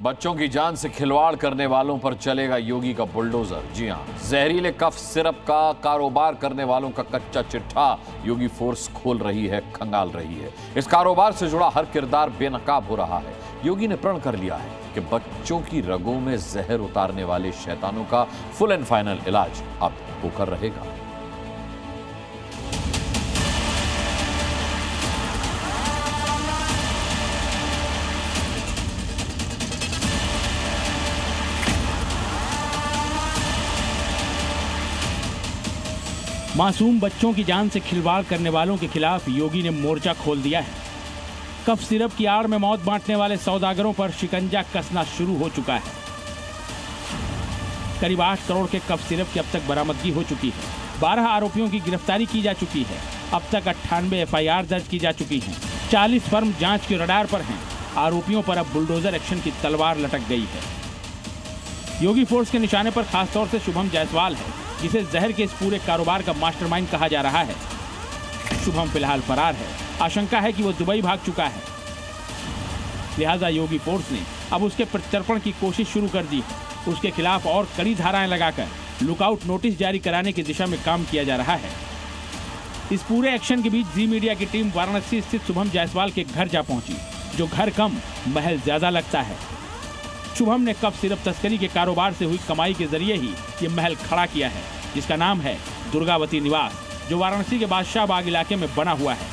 बच्चों की जान से खिलवाड़ करने वालों पर चलेगा योगी का बुलडोजर। जी हां, जहरीले कफ सिरप का कारोबार करने वालों का कच्चा चिट्ठा योगी फोर्स खोल रही है, खंगाल रही है। इस कारोबार से जुड़ा हर किरदार बेनकाब हो रहा है। योगी ने प्रण कर लिया है कि बच्चों की रगों में जहर उतारने वाले शैतानों का फुल एंड फाइनल इलाज अब होकर रहेगा। मासूम बच्चों की जान से खिलवाड़ करने वालों के खिलाफ योगी ने मोर्चा खोल दिया है। कफ सिरप की आड़ में मौत बांटने वाले सौदागरों पर शिकंजा कसना शुरू हो चुका है। करीब 8 करोड़ के कफ सिरप की अब तक बरामदगी हो चुकी है। 12 आरोपियों की गिरफ्तारी की जा चुकी है। अब तक 98 FIR दर्ज की जा चुकी हैं। 40 फर्म जांच के रडार पर हैं। आरोपियों पर अब बुलडोजर एक्शन की तलवार लटक गई है। योगी फोर्स के निशाने पर खासतौर से शुभम जायसवाल है, जिसे जहर के इस पूरे कारोबार का मास्टरमाइंड कहा जा रहा है। शुभम फिलहाल फरार है। आशंका है कि वो दुबई भाग चुका है। लिहाजा योगी फोर्स ने अब उसके प्रत्यर्पण की कोशिश शुरू कर दी है। उसके खिलाफ और कड़ी धाराएं लगाकर लुकआउट नोटिस जारी कराने की दिशा में काम किया जा रहा है। इस पूरे एक्शन के बीच जी मीडिया की टीम वाराणसी स्थित शुभम जायसवाल के घर जा पहुंची, जो घर कम महल ज्यादा लगता है। शुभम ने कफ सिरप तस्करी के कारोबार से हुई कमाई के जरिए ही ये महल खड़ा किया है, जिसका नाम है दुर्गावती निवास, जो वाराणसी के बादशाह बाग इलाके में बना हुआ है।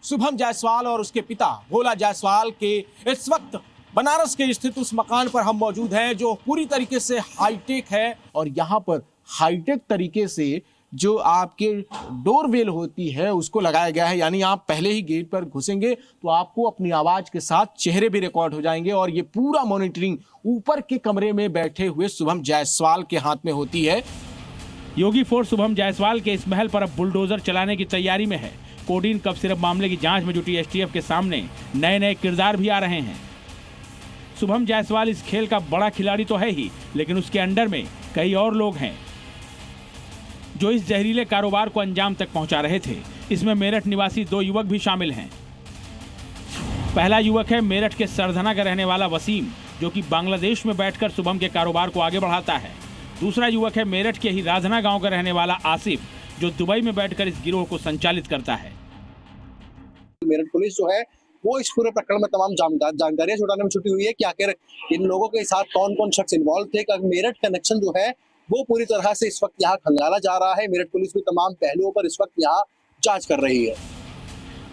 शुभम जायसवाल और उसके पिता भोला जायसवाल के इस वक्त बनारस के स्थित उस मकान पर हम मौजूद हैं, जो पूरी तरीके से हाईटेक है। और यहाँ पर हाईटेक तरीके से जो आपके डोरवेल होती है उसको लगाया गया है, यानी आप पहले ही गेट पर घुसेंगे तो आपको अपनी आवाज के साथ चेहरे भी रिकॉर्ड हो जाएंगे। और ये पूरा मॉनिटरिंग ऊपर के कमरे में बैठे हुए शुभम जायसवाल के हाथ में होती है। योगी फोर्स शुभम जायसवाल के इस महल पर अब बुलडोजर चलाने की तैयारी में है। कोडीन कफ सिरप मामले की जांच में जुटी STF के सामने नए नए किरदार भी आ रहे हैं। शुभम जायसवाल इस खेल का बड़ा खिलाड़ी तो है ही, लेकिन उसके अंडर में कई और लोग हैं जो इस जहरीले कारोबार को अंजाम तक पहुंचा रहे थे। इसमें मेरठ निवासी 2 युवक भी शामिल हैं। पहला युवक है मेरठ के सरधना का रहने वाला वसीम, जो कि बांग्लादेश में बैठकर शुभम के कारोबार को आगे बढ़ाता है। दूसरा युवक है मेरठ के ही राधना गांव का रहने वाला आसिफ, जो दुबई में बैठकर इस गिरोह को संचालित करता है। मेरठ पुलिस जो है वो इस पूरे प्रकरण में तमाम जानकारियां जुटाने में छुटी हुई है कि आखिर इन लोगों के साथ कौन कौन शख्स इन्वॉल्व थे। मेरठ कनेक्शन जो है वो पूरी तरह से इस वक्त यहाँ खंगाला जा रहा है। मेरठ पुलिस भी तमाम पहलुओं पर इस वक्त यहाँ जांच कर रही है।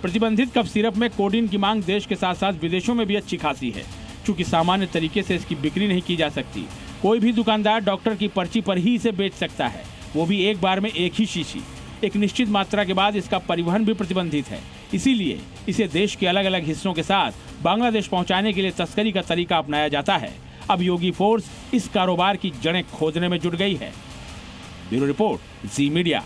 प्रतिबंधित कफ सिरप में कोडीन की मांग देश के साथ साथ विदेशों में भी अच्छी खासी है। चूंकि सामान्य तरीके से इसकी बिक्री नहीं की जा सकती, कोई भी दुकानदार डॉक्टर की पर्ची पर ही इसे बेच सकता है, वो भी एक बार में एक ही शीशी। एक निश्चित मात्रा के बाद इसका परिवहन भी प्रतिबंधित है। इसीलिए इसे देश के अलग अलग हिस्सों के साथ बांग्लादेश पहुंचाने के लिए तस्करी का तरीका अपनाया जाता है। अब योगी फोर्स इस कारोबार की जड़ें खोदने में जुट गई है। ब्यूरो रिपोर्ट, जी मीडिया।